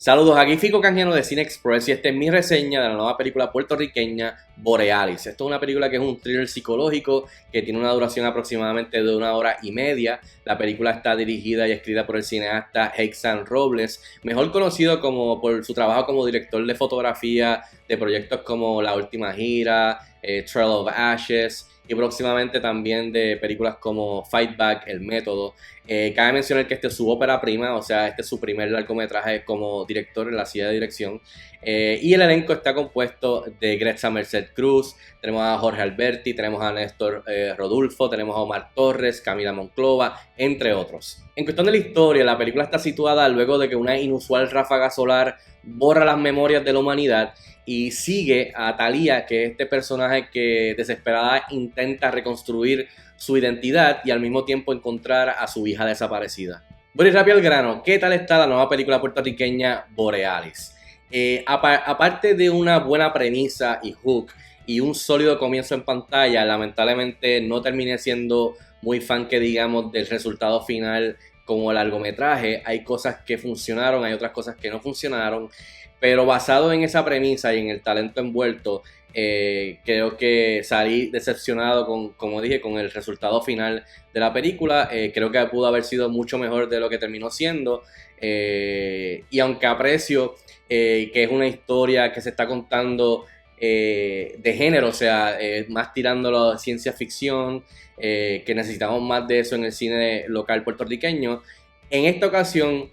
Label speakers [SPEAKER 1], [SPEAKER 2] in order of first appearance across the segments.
[SPEAKER 1] Saludos, aquí Fico Canjiano de Cine Express y esta es mi reseña de la nueva película puertorriqueña Borealis. Esto es una película que es un thriller psicológico que tiene una duración aproximadamente de 1 hora y media. La película está dirigida y escrita por el cineasta Hexan Robles, mejor conocido por su trabajo como director de fotografía de proyectos como La Última Gira, Trail of Ashes y próximamente también de películas como Fight Back, El Método. Cabe mencionar que este es su ópera prima, o sea, este es su primer largometraje como director en la silla de dirección. Y el elenco está compuesto de Gretza Merced Cruz, tenemos a Jorge Alberti, tenemos a Néstor Rodulfo, tenemos a Omar Torres, Camila Monclova, entre otros. En cuestión de la historia, la película está situada luego de que una inusual ráfaga solar borra las memorias de la humanidad y sigue a Thalía, que es este personaje que desesperada intenta reconstruir su identidad y al mismo tiempo encontrar a su hija desaparecida. Voy rápido al grano, ¿qué tal está la nueva película puertorriqueña Borealis? Aparte de una buena premisa y hook y un sólido comienzo en pantalla, lamentablemente no terminé siendo muy fan que digamos del resultado final como largometraje. Hay cosas que funcionaron, hay otras cosas que no funcionaron, pero basado en esa premisa y en el talento envuelto, creo que salí decepcionado como dije, con el resultado final de la película. Creo que pudo haber sido mucho mejor de lo que terminó siendo. Y aunque aprecio que es una historia que se está contando de género, o sea, más tirándolo a ciencia ficción, que necesitamos más de eso en el cine local puertorriqueño, en esta ocasión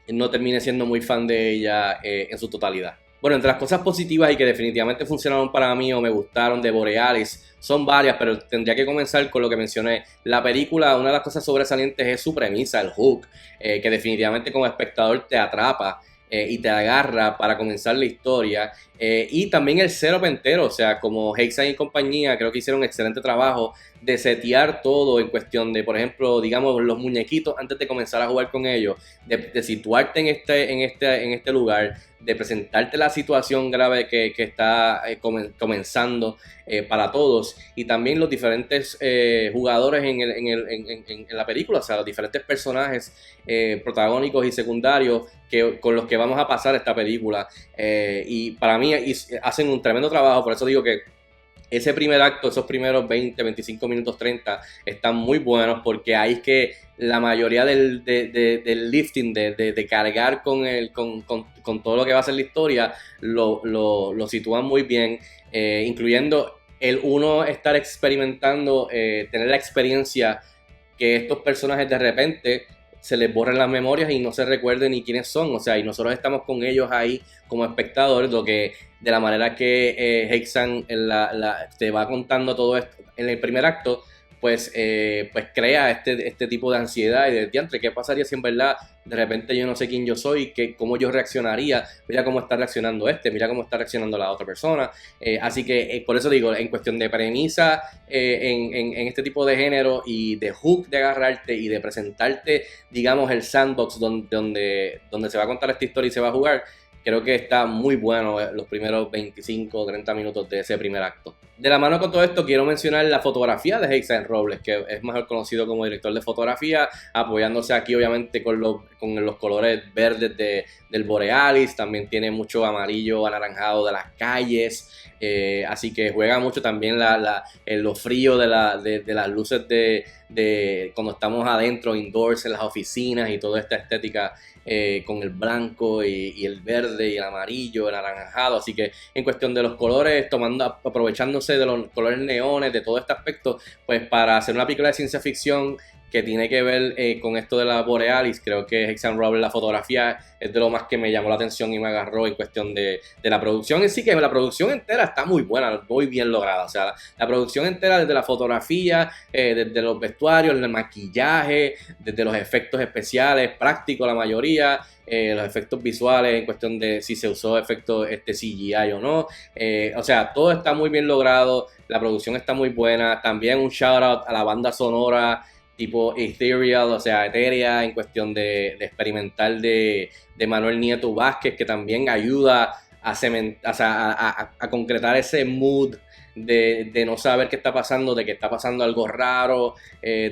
[SPEAKER 1] no terminé siendo muy fan de ella en su totalidad. Bueno, entre las cosas positivas y que definitivamente funcionaron para mí o me gustaron de Borealis son varias, pero tendría que comenzar con lo que mencioné. La película, una de las cosas sobresalientes es su premisa, el hook, que definitivamente como espectador te atrapa y te agarra para comenzar la historia. Y también el setup entero, o sea, como Hexan y compañía, creo que hicieron un excelente trabajo de setear todo en cuestión de, por ejemplo, digamos, los muñequitos antes de comenzar a jugar con ellos, de situarte en este lugar, de presentarte la situación grave que está comenzando para todos, y también los diferentes jugadores en la película, o sea, los diferentes personajes protagónicos y secundarios con los que vamos a pasar esta película. Y para mí hacen un tremendo trabajo, por eso digo que ese primer acto, esos primeros 20, 25 minutos, 30, están muy buenos porque ahí es que la mayoría del lifting, de cargar con todo lo que va a ser la historia, lo sitúan muy bien, incluyendo el uno estar experimentando, tener la experiencia que estos personajes de repente se les borren las memorias y no se recuerden ni quiénes son, o sea, y nosotros estamos con ellos ahí como espectadores, lo que de la manera que Hexan te va contando todo esto en el primer acto, pues crea este tipo de ansiedad y de diantre, ¿qué pasaría si en verdad de repente yo no sé quién yo soy, cómo yo reaccionaría? Mira cómo está reaccionando mira cómo está reaccionando la otra persona. Así que por eso digo, en cuestión de premisa, en este tipo de género y de hook de agarrarte y de presentarte, digamos, el sandbox donde se va a contar esta historia y se va a jugar, creo que está muy bueno los primeros 25 o 30 minutos de ese primer acto. De la mano con todo esto, quiero mencionar la fotografía de Hexan Robles, que es mejor conocido como director de fotografía, apoyándose aquí obviamente con los colores verdes del Borealis. También tiene mucho amarillo anaranjado de las calles, así que juega mucho también lo frío de las luces de cuando estamos adentro, indoors, en las oficinas, y toda esta estética con el blanco y el verde y el amarillo, el anaranjado. Así que en cuestión de los colores, aprovechándose de los colores neones, de todo este aspecto, pues para hacer una película de ciencia ficción que tiene que ver con esto de la Borealis, creo que Hexan Robles, la fotografía es de lo más que me llamó la atención y me agarró en cuestión de la producción en sí, que la producción entera está muy buena, muy bien lograda. O sea, la producción entera, desde la fotografía, desde los vestuarios, el maquillaje, desde los efectos especiales, prácticos la mayoría, los efectos visuales en cuestión de si se usó efectos CGI o no. O sea, todo está muy bien logrado, la producción está muy buena. También un shout out a la banda sonora tipo ethereal, o sea, etérea, en cuestión de experimental de Manuel Nieto Vázquez, que también ayuda a concretar ese mood de no saber qué está pasando, de que está pasando algo raro,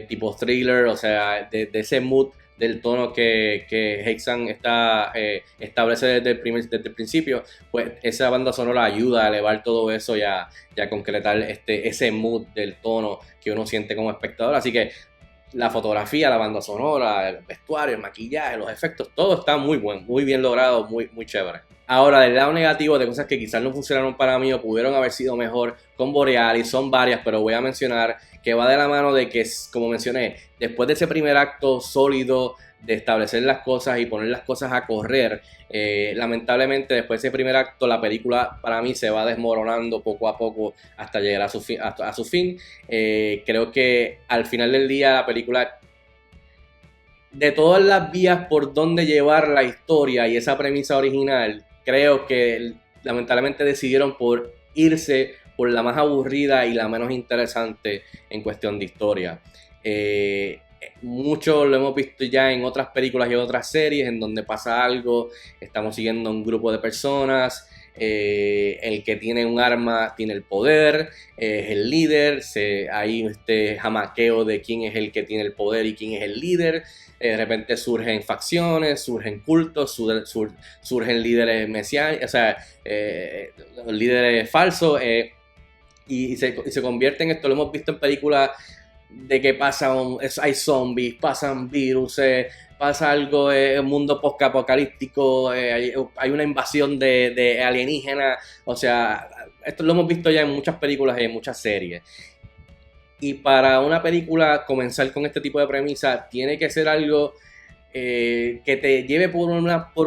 [SPEAKER 1] tipo thriller, o sea, de ese mood del tono que Hexan establece desde el principio, pues esa banda sonora ayuda a elevar todo eso y a concretar ese mood del tono que uno siente como espectador. Así que la fotografía, la banda sonora, el vestuario, el maquillaje, los efectos, todo está muy bueno, muy bien logrado, muy, muy chévere. Ahora, del lado negativo de cosas que quizás no funcionaron para mí o pudieron haber sido mejor con Borealis, son varias, pero voy a mencionar que va de la mano de que, como mencioné, después de ese primer acto sólido de establecer las cosas y poner las cosas a correr, lamentablemente después de ese primer acto la película para mí se va desmoronando poco a poco hasta llegar a su fin. Creo que al final del día la película, de todas las vías por donde llevar la historia y esa premisa original, creo que lamentablemente decidieron por irse por la más aburrida y la menos interesante en cuestión de historia. Mucho lo hemos visto ya en otras películas y otras series en donde pasa algo, estamos siguiendo un grupo de personas, el que tiene un arma tiene el poder, es el líder, hay este jamaqueo de quién es el que tiene el poder y quién es el líder. De repente surgen facciones, surgen cultos, surgen líderes mesiánicos, o sea, líderes falsos, y se convierte en esto. Lo hemos visto en películas de que hay zombies, pasan virus, pasa algo en un mundo post-apocalíptico, hay una invasión de alienígenas. O sea, esto lo hemos visto ya en muchas películas y en muchas series. Y para una película comenzar con este tipo de premisa, tiene que ser algo que te lleve por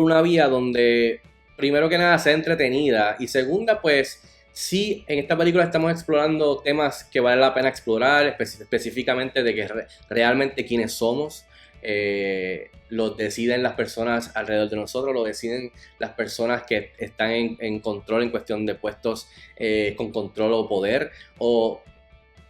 [SPEAKER 1] una vía donde, primero que nada, sea entretenida. Y segunda, pues, sí, en esta película estamos explorando temas que vale la pena explorar, específicamente de que realmente quiénes somos. Lo deciden las personas alrededor de nosotros, lo deciden las personas que están en control en cuestión de puestos con control o poder, o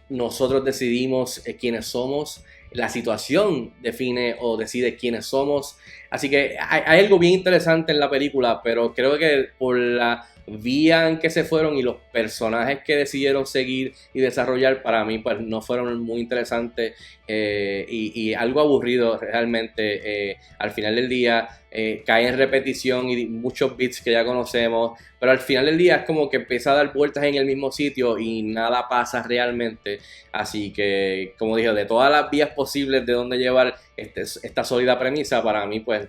[SPEAKER 1] nosotros decidimos quiénes somos, la situación define o decide quiénes somos. Así que hay algo bien interesante en la película, pero creo que por la vía en que se fueron y los personajes que decidieron seguir y desarrollar, para mí pues no fueron muy interesantes, y algo aburrido realmente. Al final del día cae en repetición y muchos beats que ya conocemos, pero al final del día es como que empieza a dar vueltas en el mismo sitio y nada pasa realmente. Así que, como dije, de todas las vías posibles de dónde llevar esta sólida premisa, para mí pues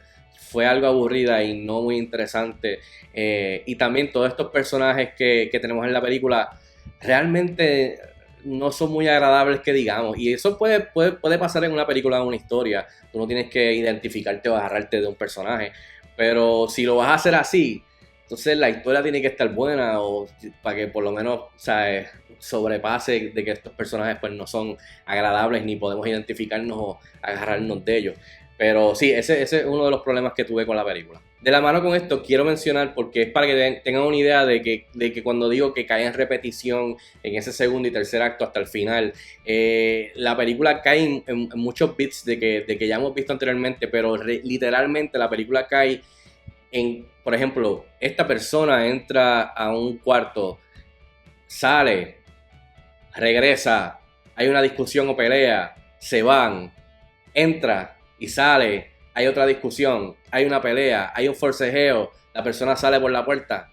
[SPEAKER 1] fue algo aburrida y no muy interesante. Y también todos estos personajes que tenemos en la película realmente no son muy agradables, que digamos. Y eso puede pasar en una película o una historia. Tú no tienes que identificarte o agarrarte de un personaje. Pero si lo vas a hacer así, entonces la historia tiene que estar buena, o para que por lo menos, ¿sabes?, sobrepase de que estos personajes pues no son agradables ni podemos identificarnos o agarrarnos de ellos. Pero sí, ese es uno de los problemas que tuve con la película. De la mano con esto quiero mencionar, porque es para que tengan una idea de que cuando digo que cae en repetición en ese segundo y tercer acto hasta el final, la película cae en muchos bits de que ya hemos visto anteriormente, pero literalmente la película cae en, por ejemplo, esta persona entra a un cuarto, sale, regresa, hay una discusión o pelea, se van, entra y sale, hay otra discusión, hay una pelea, hay un forcejeo, la persona sale por la puerta,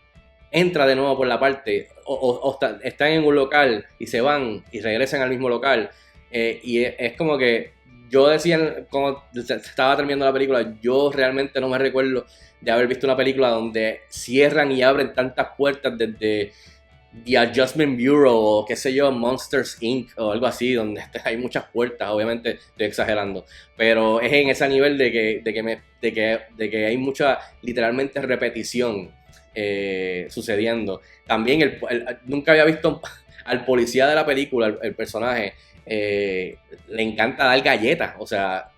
[SPEAKER 1] entra de nuevo por la parte, o están en un local y se van y regresan al mismo local. Y es como que yo decía, como estaba terminando la película, yo realmente no me recuerdo de haber visto una película donde cierran y abren tantas puertas desde The Adjustment Bureau o qué sé yo, Monsters Inc. o algo así, donde hay muchas puertas. Obviamente estoy exagerando, pero es en ese nivel de que hay mucha, literalmente, repetición sucediendo. También nunca había visto al policía de la película, el personaje, le encanta dar galletas, o sea,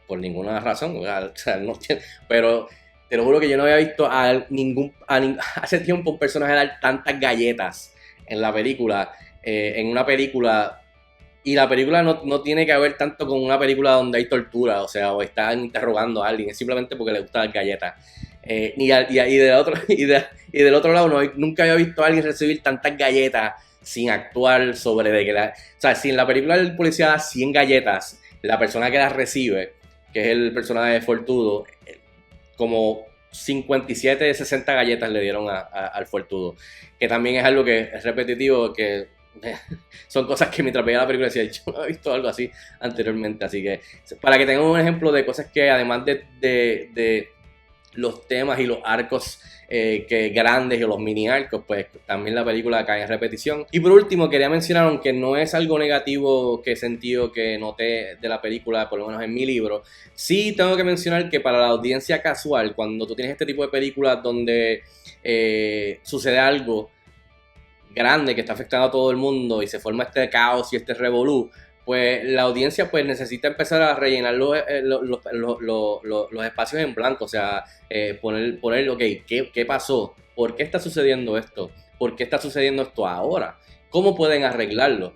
[SPEAKER 1] por ninguna razón, o sea, no tiene, pero te lo juro que yo no había visto hace tiempo un personaje dar tantas galletas en la película, en una película. Y la película no tiene que ver tanto con una película donde hay tortura, o sea, o están interrogando a alguien, es simplemente porque le gusta dar galletas. Y del otro lado, nunca había visto a alguien recibir tantas galletas sin actuar sobre o sea, si en la película el policía da 100 galletas, la persona que las recibe que es el personaje de Fortudo, como 57 de 60 galletas le dieron al Fortudo, que también es algo que es repetitivo, que son cosas que mientras veía la película decía, yo no he visto algo así anteriormente, así que para que tengan un ejemplo de cosas que además de los temas y los arcos que grandes y los mini arcos, pues también la película cae en repetición. Y por último quería mencionar, aunque no es algo negativo que he sentido que noté de la película, por lo menos en mi libro, sí tengo que mencionar que para la audiencia casual, cuando tú tienes este tipo de películas donde sucede algo grande que está afectando a todo el mundo y se forma este caos y este revolú, pues la audiencia pues necesita empezar a rellenar los espacios en blanco, o sea, poner ok, ¿qué pasó? ¿Por qué está sucediendo esto? ¿Por qué está sucediendo esto ahora? ¿Cómo pueden arreglarlo?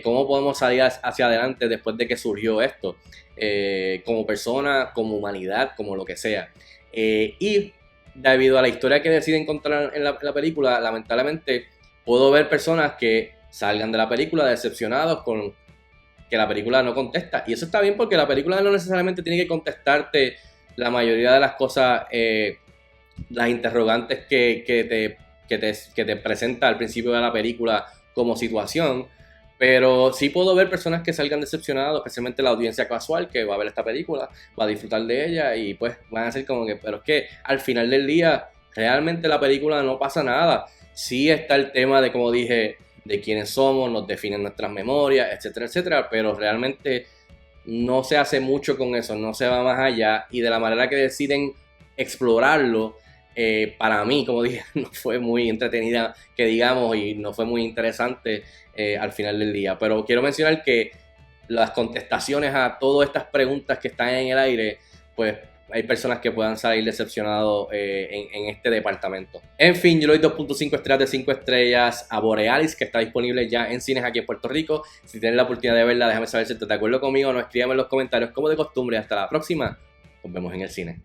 [SPEAKER 1] ¿Cómo podemos salir hacia adelante después de que surgió esto? Como persona, como humanidad, como lo que sea. Y debido a la historia que deciden contar en la película, lamentablemente puedo ver personas que salgan de la película decepcionados con que la película no contesta. Y eso está bien porque la película no necesariamente tiene que contestarte la mayoría de las cosas, las interrogantes que te presenta al principio de la película como situación. Pero sí puedo ver personas que salgan decepcionados, especialmente la audiencia casual que va a ver esta película, va a disfrutar de ella y pues van a ser como que, pero es que al final del día realmente la película no pasa nada. Sí está el tema de, como dije, de quiénes somos, nos definen nuestras memorias, etcétera, etcétera, pero realmente no se hace mucho con eso, no se va más allá y de la manera que deciden explorarlo, para mí, como dije, no fue muy entretenida, que digamos, y no fue muy interesante al final del día, pero quiero mencionar que las contestaciones a todas estas preguntas que están en el aire, pues hay personas que puedan salir decepcionados en este departamento. En fin, yo le doy 2.5 estrellas de 5 estrellas a Borealis, que está disponible ya en cines aquí en Puerto Rico. Si tienes la oportunidad de verla, déjame saber si estás de acuerdo conmigo o no. Escríbame en los comentarios como de costumbre. Hasta la próxima. Nos vemos en el cine.